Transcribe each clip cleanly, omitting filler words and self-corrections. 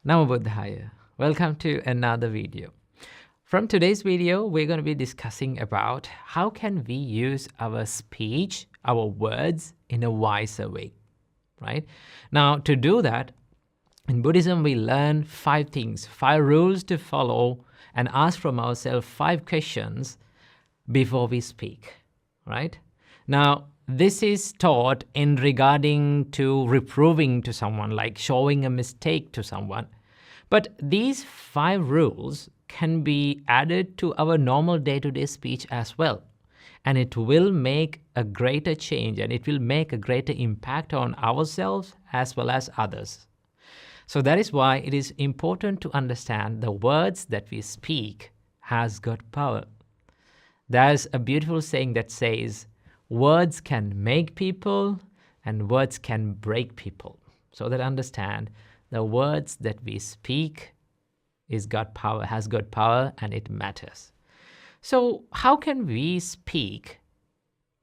Namo Buddhaya. Welcome to another video. From today's video, we're going to be discussing about how can we use our speech, our words in a wiser way, right? Now, to do that, in Buddhism, we learn 5 things, 5 rules to follow and ask from ourselves 5 questions before we speak, right? Now, this is taught in regarding to reproving to someone, like showing a mistake to someone. But these 5 rules can be added to our normal day-to-day speech as well. And it will make a greater change and it will make a greater impact on ourselves as well as others. So that is why it is important to understand the words that we speak has got power. There's a beautiful saying that says, words can make people and words can break people. So that understand the words that we speak has got power and it matters. So how can we speak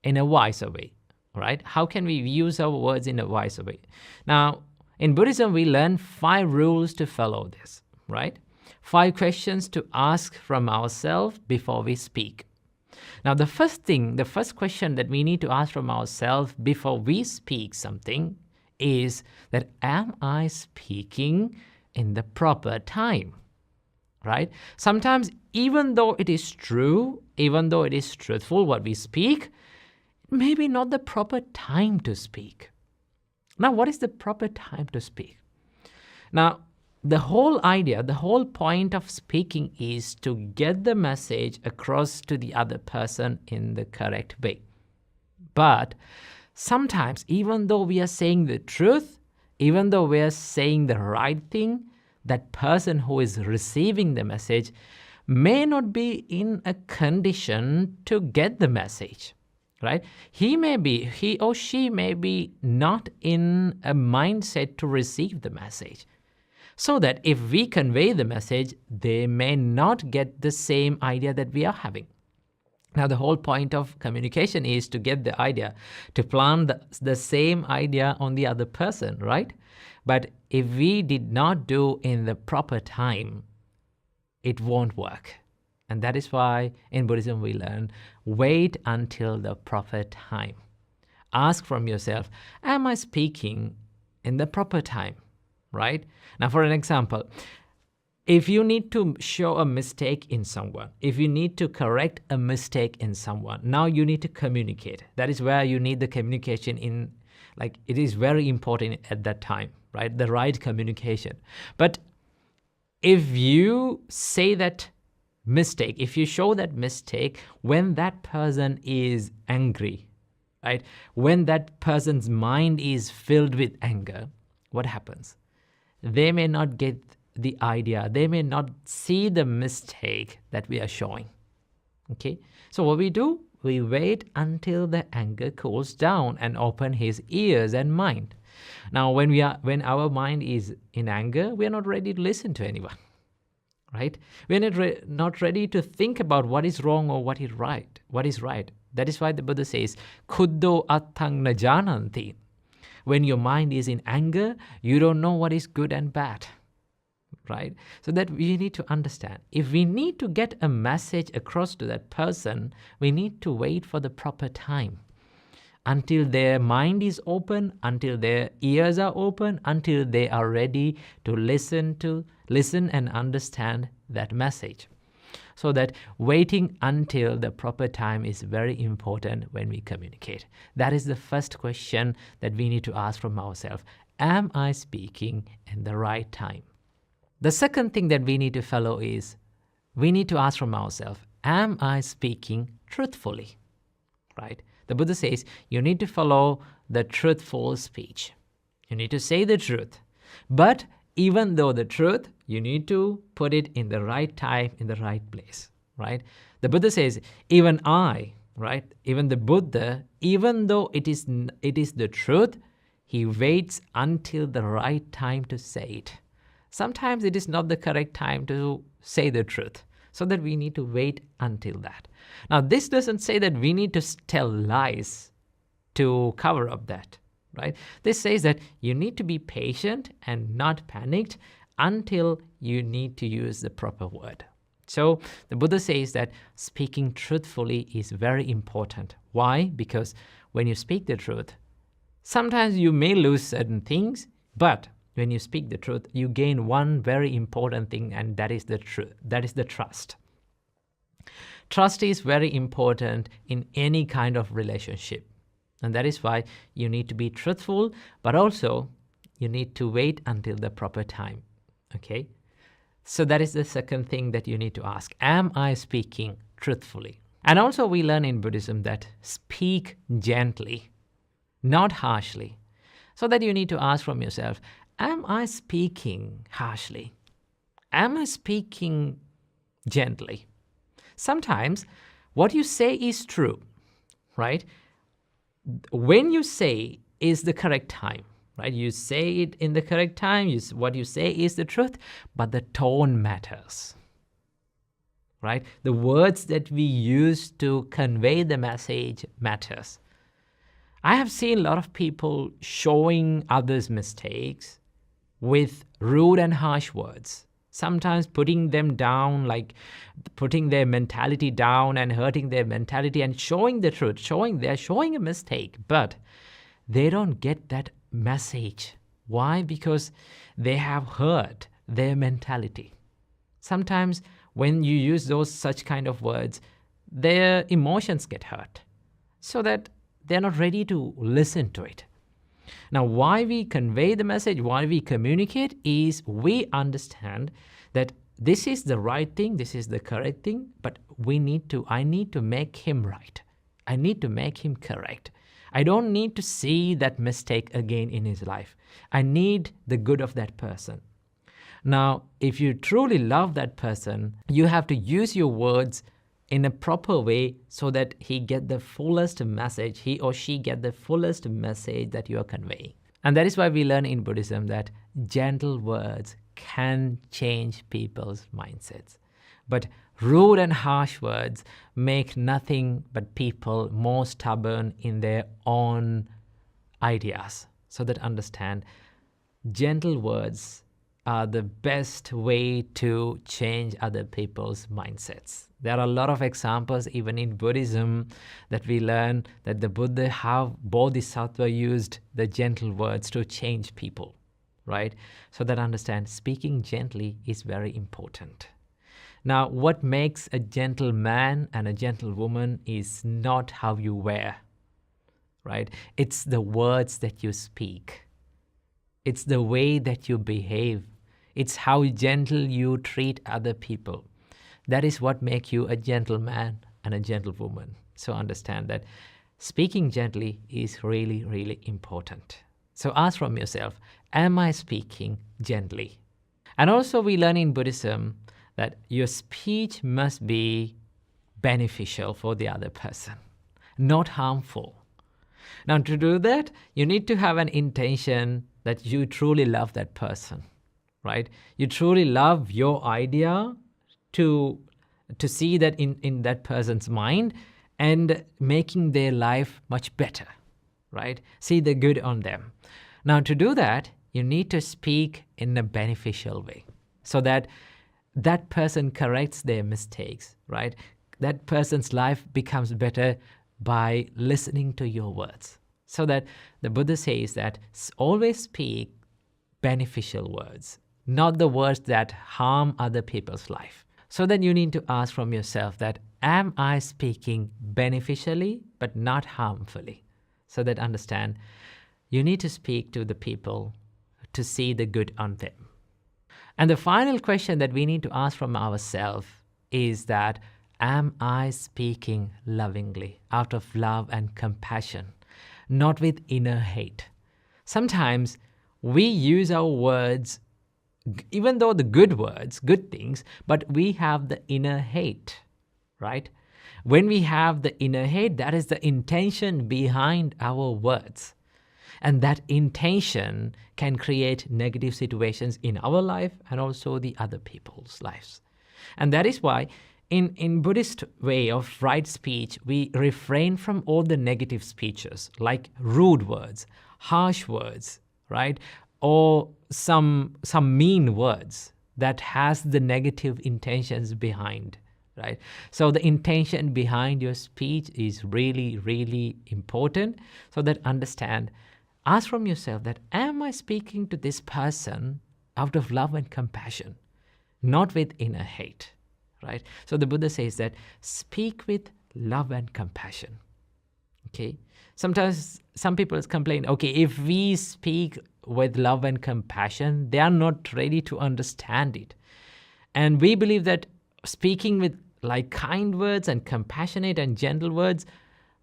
in a wiser way, right? How can we use our words in a wiser way? Now, in Buddhism, we learn 5 rules to follow this, right? 5 questions to ask from ourselves before we speak. Now, the first question that we need to ask from ourselves before we speak something is that, am I speaking in the proper time, right? Sometimes, even though it is true, even though it is truthful what we speak, maybe not the proper time to speak. Now, what is the proper time to speak? Now, the whole idea, the whole point of speaking is to get the message across to the other person in the correct way. But sometimes, even though we are saying the truth, even though we are saying the right thing, that person who is receiving the message may not be in a condition to get the message, right? He or she may be not in a mindset to receive the message. So that if we convey the message, they may not get the same idea that we are having. Now, the whole point of communication is to get the idea, to plant the same idea on the other person, right? But if we did not do in the proper time, it won't work. And that is why in Buddhism we learn, wait until the proper time. Ask from yourself, am I speaking in the proper time, right? Now, for an example, if you need to show a mistake in someone, if you need to correct a mistake in someone, now you need to communicate. That is where you need the communication in, like, it is very important at that time, right? The right communication. But if you say that mistake, if you show that mistake when that person is angry, right? When that person's mind is filled with anger, what happens? They may not get the idea. They may not see the mistake that we are showing. Okay? So what we do, we wait until the anger cools down and open his ears and mind. Now, when our mind is in anger, we are not ready to listen to anyone, right? We are not ready to think about what is wrong or what is right. That is why the Buddha says, "Khuddho attang na jananti." When your mind is in anger, you don't know what is good and bad, right? So that we need to understand. If we need to get a message across to that person, we need to wait for the proper time until their mind is open, until their ears are open, until they are ready to listen and understand that message. So that waiting until the proper time is very important when we communicate. That is the first question that we need to ask from ourselves. Am I speaking in the right time? The second thing that we need to follow is, we need to ask from ourselves, am I speaking truthfully? Right? The Buddha says, you need to follow the truthful speech. You need to say the truth. But even though the truth, you need to put it in the right time, in the right place, right? The Buddha says, even I, right? Even the Buddha, even though it is the truth, he waits until the right time to say it. Sometimes it is not the correct time to say the truth, so that we need to wait until that. Now, this doesn't say that we need to tell lies to cover up that, right? This says that you need to be patient and not panicked until you need to use the proper word. So the Buddha says that speaking truthfully is very important. Why? Because when you speak the truth, sometimes you may lose certain things, but when you speak the truth, you gain one very important thing, and that is the truth. That is the trust. Trust is very important in any kind of relationship. And that is why you need to be truthful, but also you need to wait until the proper time. Okay? So that is the second thing that you need to ask. Am I speaking truthfully? And also we learn in Buddhism that speak gently, not harshly. So that you need to ask from yourself, am I speaking harshly? Am I speaking gently? Sometimes what you say is true, right? When you say is the correct time, right? You say it in the correct time, what you say is the truth, but the tone matters, right? The words that we use to convey the message matters. I have seen a lot of people showing others' mistakes with rude and harsh words, sometimes putting them down, like putting their mentality down and hurting their mentality and showing the truth, they're showing a mistake, but they don't get that message. Why? Because they have hurt their mentality. Sometimes when you use such kind of words, their emotions get hurt, so that they're not ready to listen to it. Now, why we convey the message, why we communicate is we understand that this is the right thing, this is the correct thing, but I need to make him right. I need to make him correct. I don't need to see that mistake again in his life. I need the good of that person. Now, if you truly love that person, you have to use your words in a proper way so that he or she get the fullest message that you are conveying. And that is why we learn in Buddhism that gentle words can change people's mindsets. But rude and harsh words make nothing but people more stubborn in their own ideas. So that understand, gentle words are the best way to change other people's mindsets. There are a lot of examples even in Buddhism that we learn that the Buddha, how Bodhisattva used the gentle words to change people, right? So that understand speaking gently is very important. Now, what makes a gentle man and a gentle woman is not how you wear, right? It's the words that you speak. It's the way that you behave. It's how gentle you treat other people. That is what makes you a gentleman and a gentlewoman. So understand that speaking gently is really, really important. So ask from yourself, am I speaking gently? And also we learn in Buddhism that your speech must be beneficial for the other person, not harmful. Now to do that, you need to have an intention that you truly love that person, right? You truly love your idea to see that in that person's mind and making their life much better, right? See the good on them. Now to do that, you need to speak in a beneficial way so that that person corrects their mistakes, right? That person's life becomes better by listening to your words. So that the Buddha says that always speak beneficial words, not the words that harm other people's life. So then you need to ask from yourself that, am I speaking beneficially but not harmfully? So that understand, you need to speak to the people to see the good on them. And the final question that we need to ask from ourselves is that, am I speaking lovingly, out of love and compassion, not with inner hate? Sometimes we use our words, even though the good words, good things, but we have the inner hate, right? When we have the inner hate, that is the intention behind our words. And that intention can create negative situations in our life and also the other people's lives. And that is why in Buddhist way of right speech, we refrain from all the negative speeches like rude words, harsh words, right? or some mean words that has the negative intentions behind, right? So the intention behind your speech is really, really important. So that ask from yourself that, am I speaking to this person out of love and compassion, not with inner hate, right? So the Buddha says that speak with love and compassion. Okay. Sometimes some people complain, okay, if we speak with love and compassion, they are not ready to understand it. And we believe that speaking with like kind words and compassionate and gentle words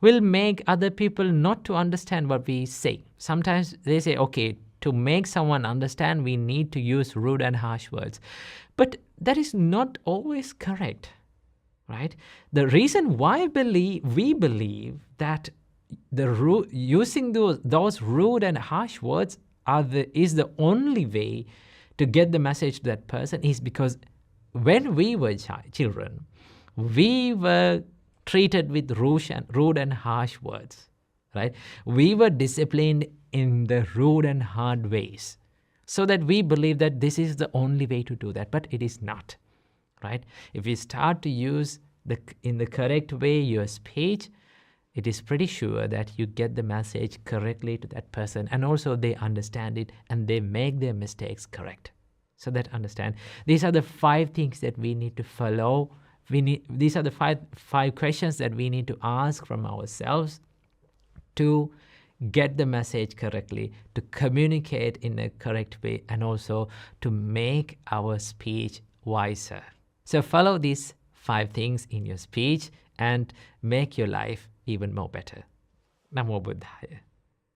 will make other people not to understand what we say. Sometimes they say, okay, to make someone understand, we need to use rude and harsh words. But that is not always correct, right? The reason why we believe that using those rude and harsh words is the only way to get the message to that person is because when we were children, we were treated with rude and harsh words, right? We were disciplined in the rude and hard ways, so that we believe that this is the only way to do that, but it is not, right? If you start to use in the correct way your speech, it is pretty sure that you get the message correctly to that person, and also they understand it and they make their mistakes correct. So that understand, these are the 5 things that we need to follow. These are the five questions that we need to ask from ourselves to get the message correctly, to communicate in a correct way, and also to make our speech wiser. So follow these 5 things in your speech and make your life even more better. Namo Buddhaya.